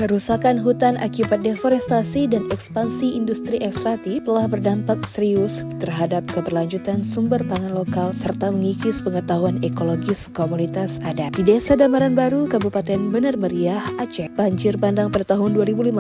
Kerusakan hutan akibat deforestasi dan ekspansi industri ekstraktif telah berdampak serius terhadap keberlanjutan sumber pangan lokal serta mengikis pengetahuan ekologis komunitas adat. Di Desa Damaran Baru, Kabupaten Bener Meriah, Aceh, banjir bandang pada tahun 2015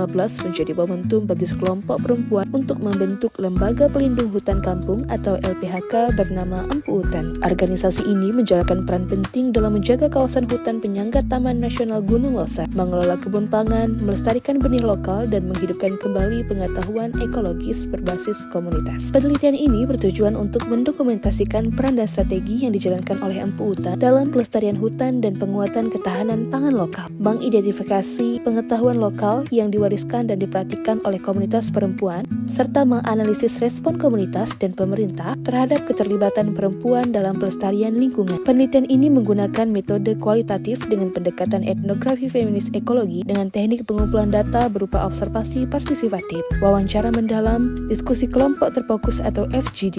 menjadi momentum bagi sekelompok perempuan untuk membentuk Lembaga Pelindung Hutan Kampung atau LPHK bernama Empu Hutan. Organisasi ini menjalankan peran penting dalam menjaga kawasan hutan penyangga Taman Nasional Gunung Losa, mengelola kebun pangan, melestarikan benih lokal, dan menghidupkan kembali pengetahuan ekologis berbasis komunitas. Penelitian ini bertujuan untuk mendokumentasikan peran dan strategi yang dijalankan oleh Empu Hutan dalam pelestarian hutan dan penguatan ketahanan pangan lokal, mengidentifikasi pengetahuan lokal yang diwariskan dan diperhatikan oleh komunitas perempuan, serta menganalisis respon komunitas dan pemerintah terhadap keterlibatan perempuan dalam pelestarian lingkungan. Penelitian ini menggunakan metode kualitatif dengan pendekatan etnografi feminis ekologi dengan teknik pengumpulan data berupa observasi partisipatif, wawancara mendalam, diskusi kelompok terfokus atau FGD,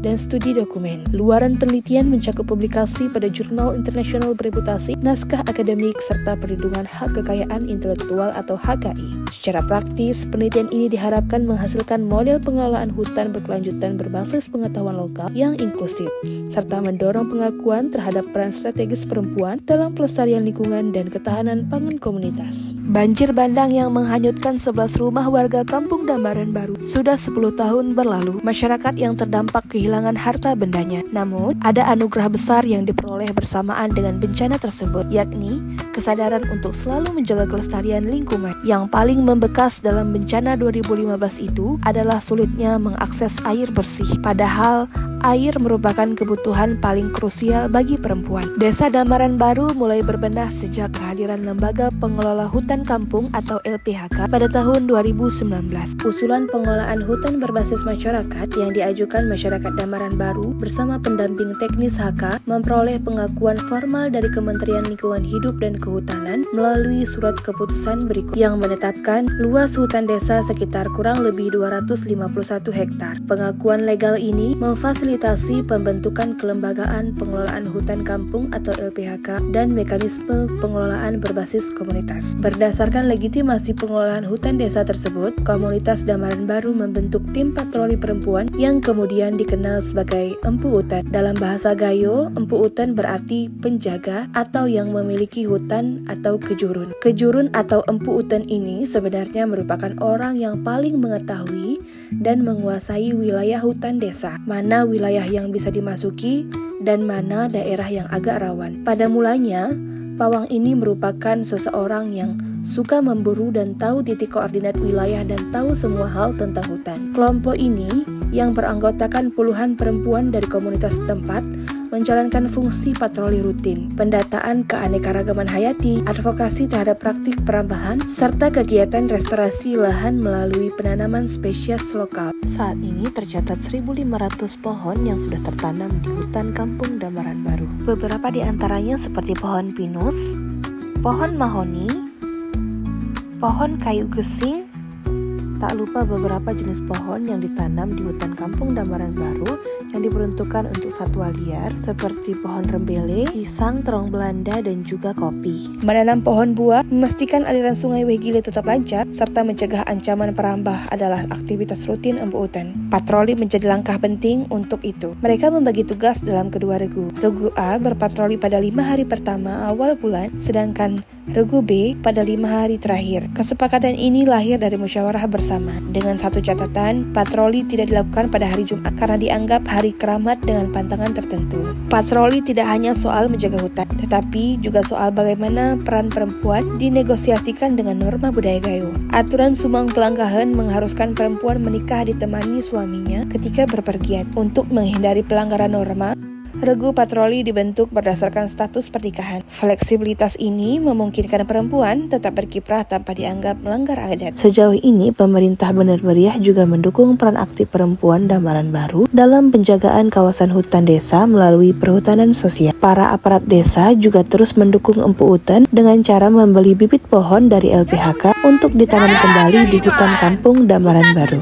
dan studi dokumen. Luaran penelitian mencakup publikasi pada jurnal internasional bereputasi, naskah akademik, serta perlindungan hak kekayaan intelektual atau HKI. Secara praktis, penelitian ini diharapkan menghasilkan model pengelolaan hutan berkelanjutan berbasis pengetahuan lokal yang inklusif, serta mendorong pengakuan terhadap peran strategis perempuan dalam pelestarian lingkungan dan ketahanan pangan komunitas. Banjir bandang yang menghanyutkan 11 rumah warga Kampung Damaran Baru sudah 10 tahun berlalu. Masyarakat yang terdampak kehilangan harta bendanya. Namun, ada anugerah besar yang diperoleh bersamaan dengan bencana tersebut, yakni kesadaran untuk selalu menjaga kelestarian lingkungan. Yang paling membekas dalam bencana 2015 itu adalah sulitnya mengakses air bersih. Padahal, air merupakan kebutuhan paling krusial bagi perempuan. Desa Damaran Baru mulai berbenah sejak kehadiran Lembaga Pengelola Hutan Kampung atau LPHK pada tahun 2019. Usulan pengelolaan hutan berbasis masyarakat yang diajukan masyarakat Damaran Baru bersama pendamping teknis HK memperoleh pengakuan formal dari Kementerian Lingkungan Hidup dan Kehutanan melalui surat keputusan berikut yang menetapkan luas hutan desa sekitar kurang lebih 251 hektar. Pengakuan legal ini memfasilitasi pembentukan kelembagaan pengelolaan hutan kampung atau LPHK dan mekanisme pengelolaan berbasis komunitas. Berdasarkan legitimasi pengelolaan hutan desa tersebut, komunitas Damaran Baru membentuk tim patroli perempuan yang kemudian dikenal sebagai Empu Hutan. Dalam bahasa Gayo, Empu Hutan berarti penjaga atau yang memiliki hutan atau kejurun. Kejurun atau Empu Hutan ini sebenarnya merupakan orang yang paling mengetahui dan menguasai wilayah hutan desa, mana wilayah yang bisa dimasuki dan mana daerah yang agak rawan. Pada mulanya, pawang ini merupakan seseorang yang suka memburu dan tahu titik koordinat wilayah dan tahu semua hal tentang hutan. Kelompok ini yang beranggotakan puluhan perempuan dari komunitas setempat menjalankan fungsi patroli rutin, pendataan keanekaragaman hayati, advokasi terhadap praktik perambahan, serta kegiatan restorasi lahan melalui penanaman spesies lokal. Saat ini tercatat 1.500 pohon yang sudah tertanam di hutan Kampung Damaran Baru. Beberapa di antaranya seperti pohon pinus, pohon mahoni, pohon kayu gesing, tak lupa beberapa jenis pohon yang ditanam di hutan Kampung Damaran Baru yang diperuntukkan untuk satwa liar seperti pohon rembele, pisang, terong Belanda, dan juga kopi. Menanam pohon buah, memastikan aliran sungai Wegile tetap lancar, serta mencegah ancaman perambah adalah aktivitas rutin Empu Hutan. Patroli menjadi langkah penting untuk itu. Mereka membagi tugas dalam kedua regu. Regu A berpatroli pada 5 hari pertama awal bulan, sedangkan regu B pada 5 hari terakhir. Kesepakatan ini lahir dari musyawarah bersama. Dengan satu catatan, patroli tidak dilakukan pada hari Jumat karena dianggap hari keramat dengan pantangan tertentu. Patroli tidak hanya soal menjaga hutan, tetapi juga soal bagaimana peran perempuan dinegosiasikan dengan norma budaya Gayo. Aturan Sumang Pelanggahan mengharuskan perempuan menikah ditemani suaminya ketika berpergian. Untuk menghindari pelanggaran norma, regu patroli dibentuk berdasarkan status pernikahan. Fleksibilitas ini memungkinkan perempuan tetap berkiprah tanpa dianggap melanggar adat. Sejauh ini, pemerintah Bener Meriah juga mendukung peran aktif perempuan Damaran Baru dalam penjagaan kawasan hutan desa melalui perhutanan sosial. Para aparat desa juga terus mendukung Empu Hutan dengan cara membeli bibit pohon dari LPHK untuk ditanam kembali di hutan Kampung Damaran Baru.